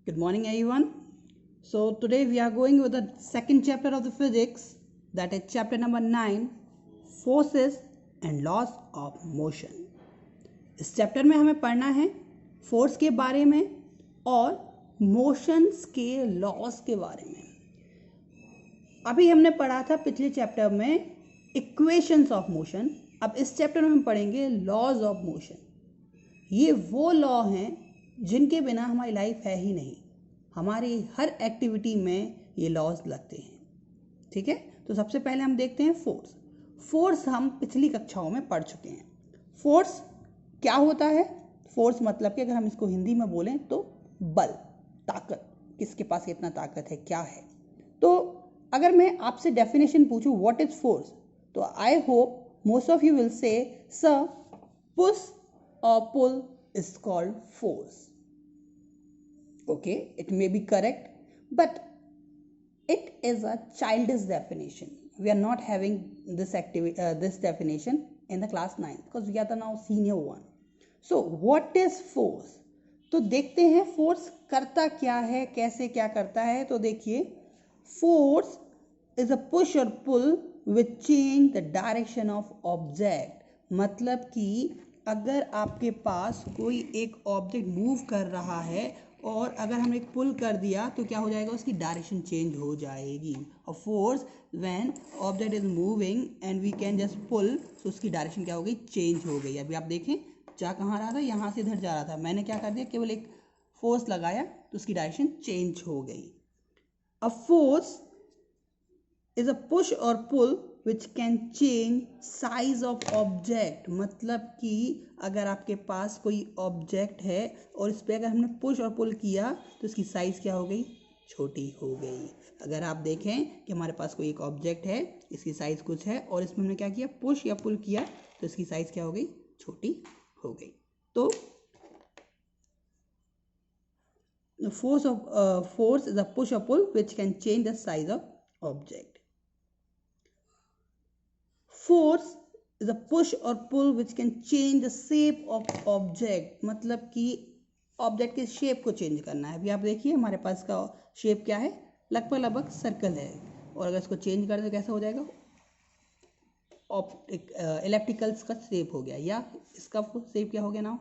Good morning, everyone. So, today we are going with the second chapter of the physics, that is chapter number 9, Forces and Laws of Motion. इस chapter में हमें पढ़ना है force के बारे में और मोशंस के लॉस के बारे में। अभी हमने पढ़ा था पिछले चैप्टर में इक्वेशंस ऑफ मोशन। अब इस चैप्टर में हम पढ़ेंगे लॉज ऑफ मोशन। ये वो लॉ हैं जिनके बिना हमारी लाइफ है ही नहीं। हमारी हर एक्टिविटी में ये लॉज लगते हैं। ठीक है, तो सबसे पहले हम देखते हैं फोर्स। फोर्स हम पिछली कक्षाओं में पढ़ चुके हैं। फोर्स क्या होता है? फोर्स मतलब कि अगर हम इसको हिंदी में बोलें तो बल, ताकत। किसके पास कितना ताकत है, क्या है। तो अगर मैं आपसे डेफिनेशन पूछूं व्हाट इज फोर्स, तो I hope most of you will से sir push or pull is called force. Okay, it may be correct, but it is a childish definition. We are not having this definition in the class 9 because we are the now senior one. So what is force? तो देखते हैं force करता क्या है, कैसे क्या करता है। तो देखिए, force is a push or pull which change the direction of object. मतलब कि अगर आपके पास कोई एक ऑब्जेक्ट मूव कर रहा है और अगर हमने एक पुल कर दिया तो क्या हो जाएगा, उसकी डायरेक्शन चेंज हो जाएगी। और force when object is moving and we can just pull, तो उसकी डायरेक्शन क्या हो गई, चेंज हो गई। अभी आप देखें, जा कहाँ रहा था, यहाँ से इधर जा रहा था, मैंने क्या कर दिया, केवल एक फोर्स लगाया तो उसकी डायरेक्शन चेंज हो गई। A force is a push or pull which can change size of object. मतलब कि अगर आपके पास कोई ऑब्जेक्ट है और इस पर अगर हमने पुश और पुल किया तो इसकी साइज क्या हो गई, छोटी हो गई। अगर आप देखें कि हमारे पास कोई एक ऑब्जेक्ट है, इसकी साइज कुछ है और इसमें हमने क्या किया, पुश या पुल किया, तो इसकी साइज क्या हो गई, छोटी हो गई। तो force is a push or pull which can change the size of object. Force is a push or pull which can change the shape of object. मतलब कि ऑब्जेक्ट के शेप को चेंज करना है। अभी आप देखिए, हमारे पास का शेप क्या है, लगभग सर्कल है, और अगर इसको चेंज कर दे तो कैसा हो जाएगा, इलेक्ट्रिकल्स का शेप हो गया, या इसका शेप क्या हो गया ना,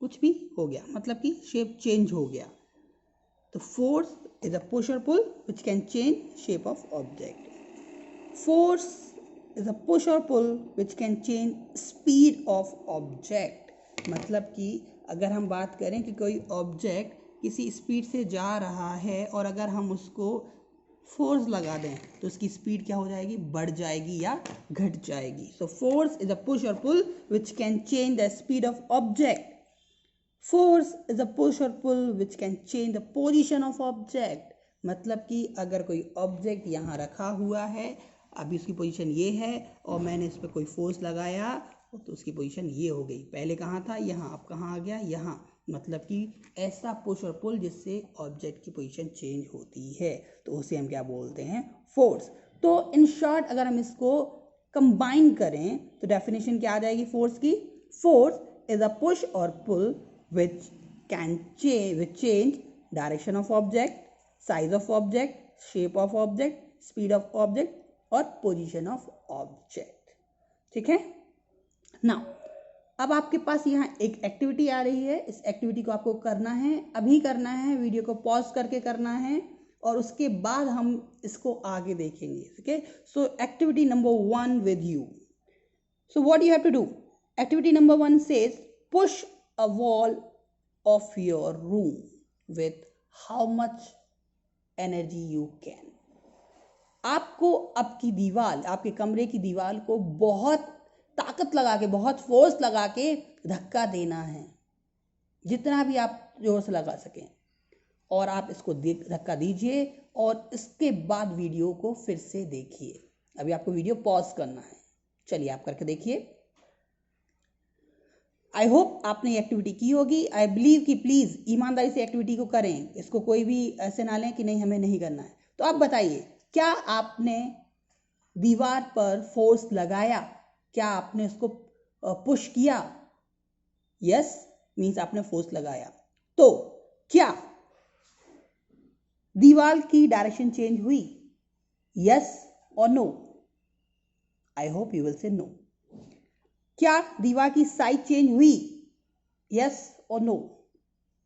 कुछ भी हो गया, मतलब कि शेप चेंज हो गया। तो force is a push or pull which can change shape of object. Force is a push or pull which can change speed of object। मतलब कि अगर हम बात करें कि कोई ऑब्जेक्ट किसी स्पीड से जा रहा है और अगर हम उसको फोर्स लगा दें तो उसकी स्पीड क्या हो जाएगी, बढ़ जाएगी या घट जाएगी। So force is a push or pull which can change the speed of object. Force is a push or pull which can change the position of object. मतलब कि अगर कोई ऑब्जेक्ट यहाँ रखा हुआ है, अभी उसकी पोजीशन ये है और मैंने इस पर कोई फोर्स लगाया तो उसकी पोजीशन ये हो गई। पहले कहाँ था, यहाँ, अब कहाँ आ गया, यहाँ। मतलब कि ऐसा पुश और पुल जिससे ऑब्जेक्ट की पोजीशन चेंज होती है, तो उसे हम क्या बोलते हैं, फोर्स। तो इन शॉर्ट अगर हम इसको कंबाइन करें तो डेफिनेशन क्या आ जाएगी फोर्स की। Force is a push or pull which can change direction of object, size of object, shape of object, speed of object और पोजीशन ऑफ ऑब्जेक्ट। ठीक है ना। अब आपके पास यहाँ एक एक्टिविटी आ रही है, इस एक्टिविटी को आपको करना है, अभी करना है, वीडियो को पॉज करके करना है और उसके बाद हम इसको आगे देखेंगे। ठीक है, so activity number 1 with you. So what you have to do, activity number 1 says push a wall of your room with how much energy you can. आपको आपकी दीवार, आपके कमरे की दीवार को बहुत ताकत लगा के, बहुत फोर्स लगा के धक्का देना है, जितना भी आप जोर से लगा सकें। और आप इसको धक्का दीजिए और इसके बाद वीडियो को फिर से देखिए। अभी आपको वीडियो पॉज करना है, चलिए आप करके देखिए। आई होप आपने ये एक्टिविटी की होगी। आई बिलीव कि प्लीज़ ईमानदारी से एक्टिविटी को करें, इसको कोई भी ऐसे ना लें कि नहीं हमें नहीं करना है। तो आप बताइए, क्या आपने दीवार पर फोर्स लगाया, क्या आपने उसको पुश किया? यस मीन्स आपने फोर्स लगाया। तो क्या दीवार की डायरेक्शन चेंज हुई? यस और no? I hope you will say no. क्या दीवार की साइज चेंज हुई? यस और नो?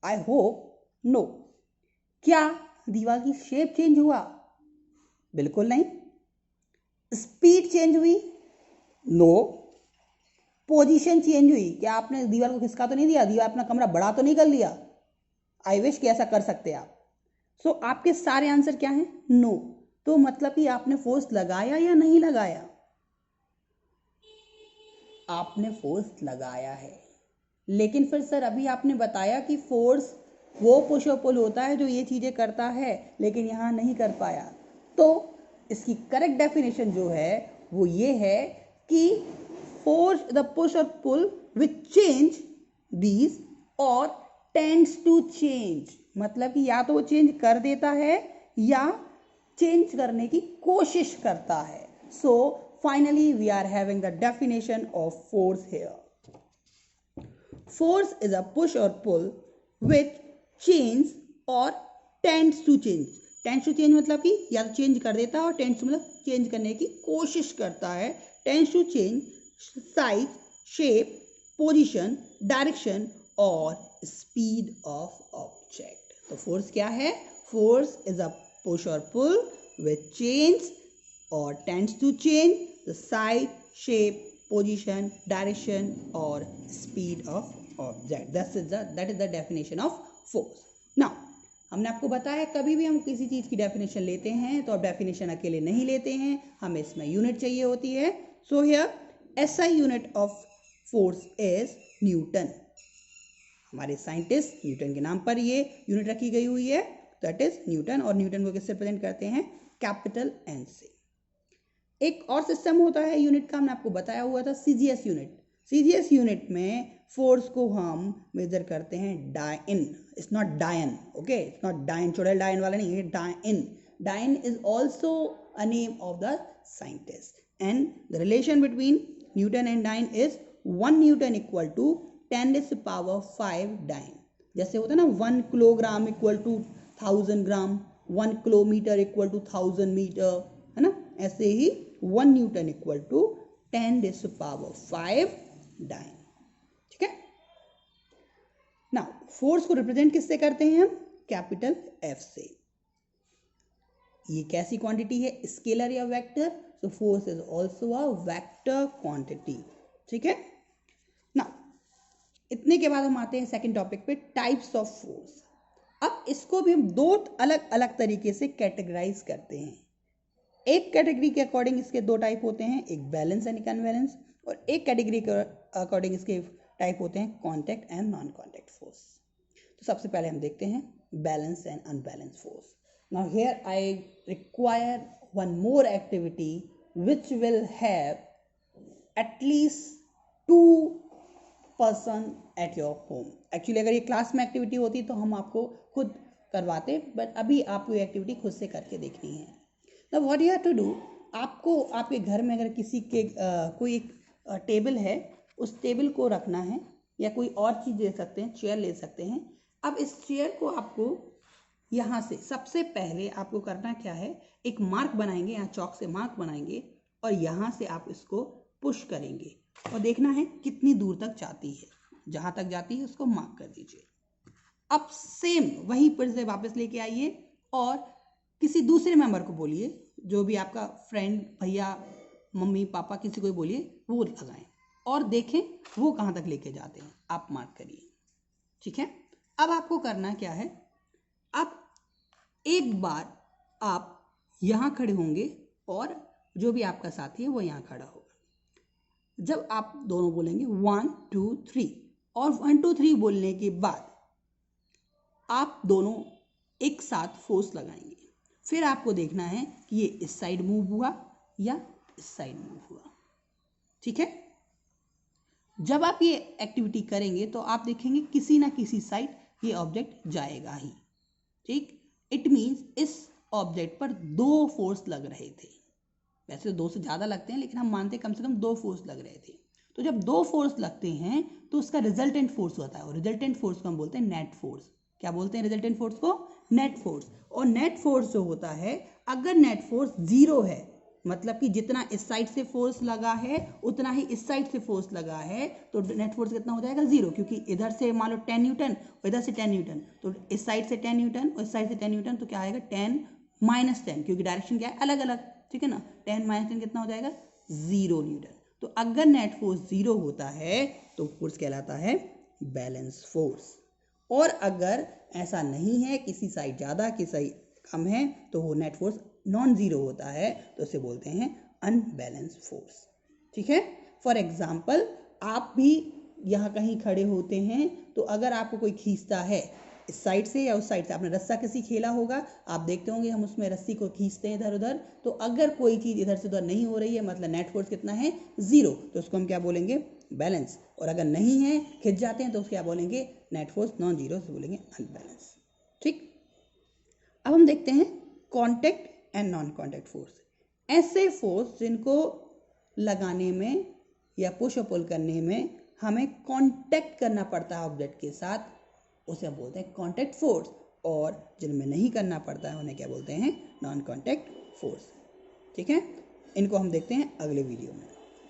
I hope no. क्या दीवार की शेप चेंज हुआ? बिल्कुल नहीं। स्पीड चेंज हुई? नो। पोजीशन चेंज हुई? क्या आपने दीवार को खिसका तो नहीं दिया, दीवार अपना कमरा बड़ा तो नहीं कर लिया? आई विश कि ऐसा कर सकते आप। सो आपके सारे आंसर क्या हैं? नो। तो मतलब कि आपने फोर्स लगाया या नहीं लगाया? आपने फोर्स लगाया है। लेकिन फिर सर अभी आपने बताया कि फोर्स वो पुश और पुल होता है जो ये चीजें करता है, लेकिन यहां नहीं कर पाया। तो इसकी करेक्ट डेफिनेशन जो है वो ये है कि force the push or pull which change these और टेंड्स टू चेंज, मतलब कि या तो वो चेंज कर देता है या चेंज करने की कोशिश करता है। So finally we are having the definition of force here. Force is a push or pull which changes or tends to change. Tends to change मतलब कि या तो चेंज कर देता है और tends to मतलब चेंज करने की कोशिश करता है। Tends to change size, shape, position, direction और speed of object. तो force क्या है? Force is a push or pull which changes or tends to change the size, shape, position, direction or speed of object. That is the definition of force. Now हमने आपको बताया कभी भी हम किसी चीज की डेफिनेशन लेते हैं तो अब डेफिनेशन अकेले नहीं लेते हैं, हमें इसमें यूनिट चाहिए होती है। So here SI unit of force is Newton. हमारे साइंटिस्ट न्यूटन के नाम पर ये यूनिट रखी गई हुई है, दैट इज न्यूटन। और न्यूटन को किससे प्रेजेंट करते हैं? कैपिटल N से। एक और सिस्टम होता है यूनिट का, हमने आपको बताया हुआ था CGS यूनिट। CGS यूनिट में फोर्स को हम मेजर करते हैं डाइन, इट्स नॉट डायन, ओके, इट्स नॉट डाइन, चुड़ैल डायन वाला नहीं, ये dyne. Dyne is also a name of the scientist and the relation between newton and dyne is 1 newton equal to 10⁵ dyne. जैसे होता है ना 1 kilogram equal to 1000 gram, 1 kilometre equal to 1000 metre, है ना, ऐसे ही 1 न्यूटन इक्वल टू 10⁵ डाइन। ठीक है। Now force को रिप्रेजेंट किससे करते हैं हम? कैपिटल F से। ये कैसी क्वांटिटी है? स्केलर या vector? So force is also a vector quantity. ठीक है। नाउ इतने के बाद हम आते हैं सेकंड टॉपिक पे, टाइप्स ऑफ फोर्स। अब इसको भी हम दो अलग अलग तरीके से कैटेगराइज करते हैं। एक कैटेगरी के अकॉर्डिंग इसके दो टाइप होते हैं, एक बैलेंस एंड अनबैलेंस, और एक कैटेगरी के अकॉर्डिंग इसके टाइप होते हैं contact and non contact force. तो सबसे पहले हम देखते हैं balance and unbalance force. Now here I require one more activity which will have at least 2 person at your home. Actually अगर ये क्लास में एक्टिविटी होती तो हम आपको खुद करवाते, बट अभी आपको ये एक्टिविटी खुद से करके देखनी है। Now what you have to do, आपको आपके घर में अगर किसी के कोई एक टेबल है, उस टेबल को रखना है, या कोई और चीज़ ले सकते हैं, चेयर ले सकते हैं। अब इस चेयर को आपको यहाँ से सबसे पहले आपको करना क्या है, एक मार्क बनाएंगे, यहाँ चौक से मार्क बनाएंगे और यहाँ से आप इसको पुश करेंगे और देखना है कितनी दूर तक जाती है। जहाँ तक जाती है उसको मार्क कर दीजिए। अब सेम वहीं पर से वापस लेके आइए और किसी दूसरे मेंबर को बोलिए, जो भी आपका फ्रेंड, भैया, मम्मी, पापा, किसी को बोलिए वो लगाएं और देखें वो कहाँ तक लेके जाते हैं, आप मार्क करिए। ठीक है। अब आपको करना क्या है, अब एक बार आप यहाँ खड़े होंगे और जो भी आपका साथी है वो यहाँ खड़ा होगा। जब आप दोनों बोलेंगे 1 2 3 और 1 2 3 बोलने के बाद आप दोनों एक साथ फोर्स लगाएंगे। फिर आपको देखना है कि ये इस साइड मूव हुआ या इस साइड मूव हुआ। ठीक है। जब आप ये एक्टिविटी करेंगे तो आप देखेंगे किसी ना किसी साइड ये ऑब्जेक्ट जाएगा ही। ठीक। इट मीन्स इस ऑब्जेक्ट पर 2 फोर्स लग रहे थे। वैसे तो 2 से ज़्यादा लगते हैं, लेकिन हम मानते हैं कम से कम 2 फोर्स लग रहे थे। तो जब 2 फोर्स लगते हैं तो उसका रिजल्टेंट फोर्स होता है, और रिजल्टेंट फोर्स को हम बोलते हैं नेट फोर्स। क्या बोलते हैं रिजल्टेंट फोर्स को? Net force. और नेट फोर्स जो होता है, अगर नेट फोर्स 0 है, मतलब कि जितना इस साइड से फोर्स लगा है उतना ही इस साइड से फोर्स लगा है, तो नेट फोर्स कितना हो जाएगा? 0, क्योंकि इधर से मान लो 10 न्यूटन और इधर से 10 न्यूटन, तो इस साइड से 10 न्यूटन और इस साइड से 10 न्यूटन, तो क्या आएगा? 10 माइनस 10, क्योंकि डायरेक्शन क्या है? अलग अलग, ठीक है ना। 10 माइनस 10 कितना हो जाएगा? 0 न्यूटन। तो अगर नेट फोर्स 0 होता है तो फोर्स कहलाता है बैलेंस फोर्स। और अगर ऐसा नहीं है, किसी साइड ज़्यादा किसी साइड कम है, तो वो नेट फोर्स नॉन ज़ीरो होता है, तो उसे बोलते हैं अनबैलेंस फोर्स। ठीक है। फॉर एग्जाम्पल, आप भी यहाँ कहीं खड़े होते हैं, तो अगर आपको कोई खींचता है इस साइड से या उस साइड से, आपने रस्सा किसी खेला होगा, आप देखते होंगे हम उसमें रस्सी को खींचते हैं इधर उधर, तो अगर कोई चीज़ इधर से उधर नहीं हो रही है, मतलब नेट फोर्स कितना है? 0, तो उसको हम क्या बोलेंगे? बैलेंस। और अगर नहीं है, खिंच जाते हैं, तो उसको क्या बोलेंगे? नेट फोर्स नॉन जीरो, से बोलेंगे अनबैलेंस। ठीक। अब हम देखते हैं contact and non contact force. ऐसे फोर्स जिनको लगाने में या पुश और पुल करने में हमें कॉन्टैक्ट करना पड़ता है ऑब्जेक्ट के साथ, उसे हम बोलते हैं कॉन्टैक्ट फोर्स। और जिनमें नहीं करना पड़ता है उन्हें क्या बोलते हैं? Non contact force. ठीक है। इनको हम देखते हैं अगले वीडियो में।